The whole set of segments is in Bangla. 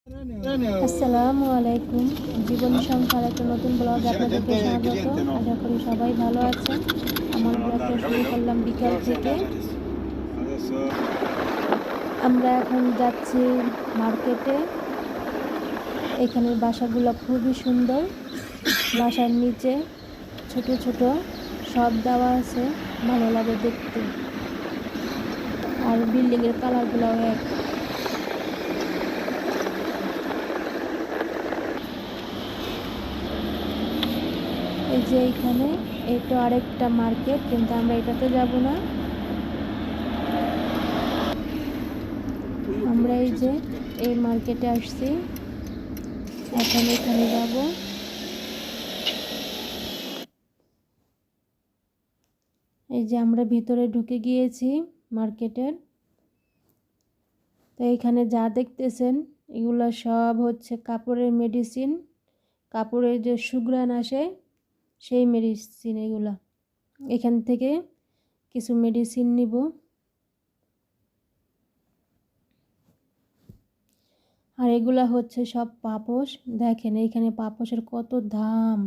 আসসালামু আলাইকুম। জীবন সংখ্যার একটা নতুন ব্লগ আপনাদেরকে স্বাগত। আশা করি সবাই ভালো আছেন। আমার ব্লগটা শুরু করলাম বিকাল থেকে। আমরা এখন যাচ্ছি মার্কেটে। এখানের বাসাগুলো খুবই সুন্দর। বাসার নিচে ছোট ছোট শপ দেওয়া আছে, ভালো লাগে দেখতে। আর বিল্ডিংয়ের কালারগুলোও এক। এই যে এইখানে এটা আরেকটা মার্কেট, কিন্তু আমরা এটাতে যাব না। আমরা এই যে এই মার্কেটে আসছি, এখন এখানে যাব। এই যে আমরা ভিতরে ঢুকে গিয়েছি মার্কেটের। তো এখানে যা দেখতেছেন এগুলো সব হচ্ছে কাপড়ের মেডিসিন। কাপড়ের যে সুঘ্রাণ আসে সেই মেডিসিন এগুলা। এখান থেকে কিছু মেডিসিন নিব। আর এগুলা হচ্ছে সব পাপোশ। দেখেন এইখানে পাপোশের কত দাম।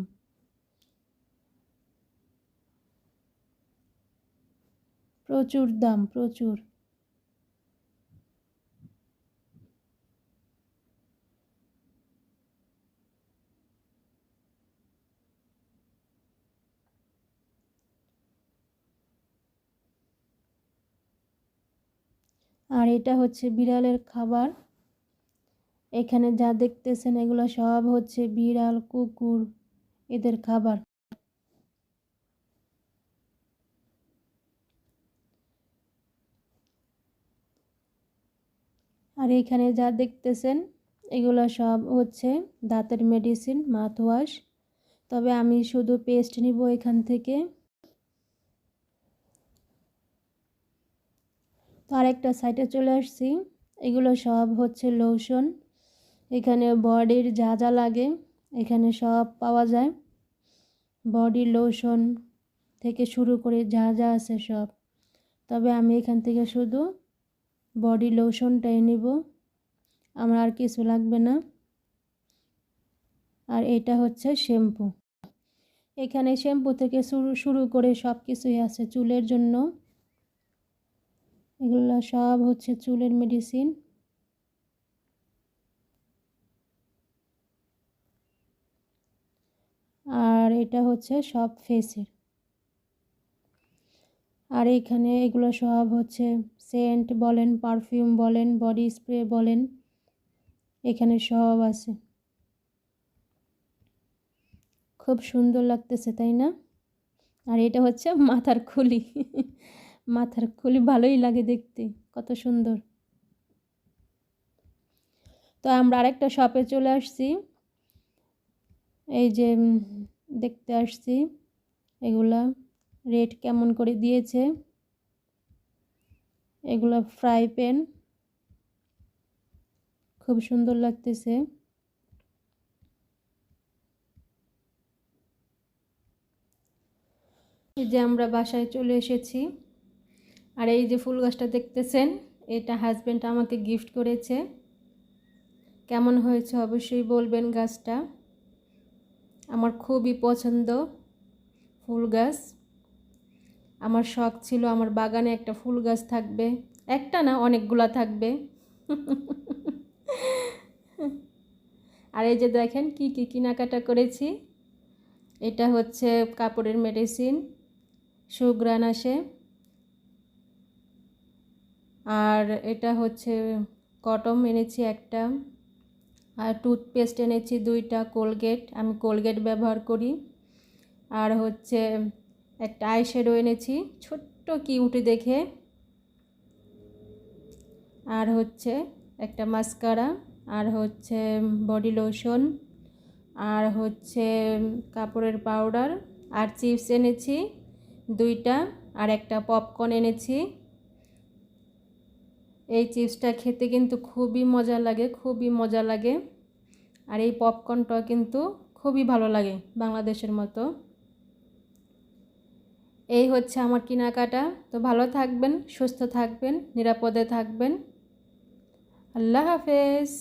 প্রচুর দাম, প্রচুর। আর এটা হচ্ছে বিড়ালের খাবার। এখানে যা দেখতেছেন এগুলো সব হচ্ছে বিড়াল, কুকুর এদের খাবার। আর এখানে যা দেখতেছেন এগুলো সব হচ্ছে দাঁতের মেডিসিন, মাউথওয়াশ। তবে আমি শুধু পেস্ট নিব এখান থেকে। তো আরেকটা সাইডে চলে আসছি। এগুলো সব হচ্ছে লোশন। এখানে বডির যা যা লাগে এখানে সব পাওয়া যায়। বডি লোশন থেকে শুরু করে যা যা আছে সব। তবে আমি এখান থেকে শুধু বডি লোশনটাই নিব, আমার আর কিছু লাগবে না। আর এটা হচ্ছে শ্যাম্পু। এখানে শ্যাম্পু থেকে শুরু করে সব কিছুই আছে চুলের জন্য। এগুলো সব হচ্ছে চুলের মেডিসিন। আর এটা হচ্ছে সব ফেসের। আর এখানে এগুলো সব হচ্ছে সেন্ট বলেন, পারফিউম বলেন, বডি স্প্রে বলেন, এখানে সব আছে। খুব সুন্দর লাগতেছে, তাই না? আর এটা হচ্ছে মাথার খুলি। মাথার খুলি ভালোই লাগে দেখতে, কত সুন্দর। তো আমরা আরেকটা শপে চলে আসছি। এই যে দেখতে আসছি এগুলা রেট কেমন করে দিয়েছে। এগুলা ফ্রাই প্যান, খুব সুন্দর লাগতেছে। এই যে আমরা বাসায় চলে এসেছি। আর এই যে ফুল গাছটা দেখতেছেন, এটা হাজব্যান্ড আমাকে গিফট করেছে। কেমন হয়েছে অবশ্যই বলবেন। গাছটা আমার খুবই পছন্দ, ফুল গাছ। আমার শখ ছিল আমার বাগানে একটা ফুল গাছ থাকবে, একটা না অনেকগুলা থাকবে। আর এই যে দেখেন কি কি কেনাকাটা করেছি। এটা হচ্ছে কাপড়ের মেডিসিন, সুঘ্রাণ আসে। আর এটা হচ্ছে কটন এনেছি একটা। আর টুথপেস্ট এনেছি 2টা, কোলগেট, আমি কোলগেট ব্যবহার করি। আর হচ্ছে একটা আইশ্যাডো এনেছি, ছোট্ট কিউট দেখে। আর হচ্ছে একটা মাস্কারা, আর হচ্ছে বডি লোশন, আর হচ্ছে কাপড়ের পাউডার। আর চিপস এনেছি 2টা, আর একটা পপকর্ন এনেছি। এই চিপসটা খেতে কিন্তু খুবই মজা লাগে, খুবই মজা লাগে। আর এই পপকর্নটা কিন্তু খুবই ভালো লাগে, বাংলাদেশের মতো। এই হচ্ছে আমার কেনাকাটা। তো ভালো থাকবেন, সুস্থ থাকবেন, নিরাপদে থাকবেন। আল্লাহ হাফেজ।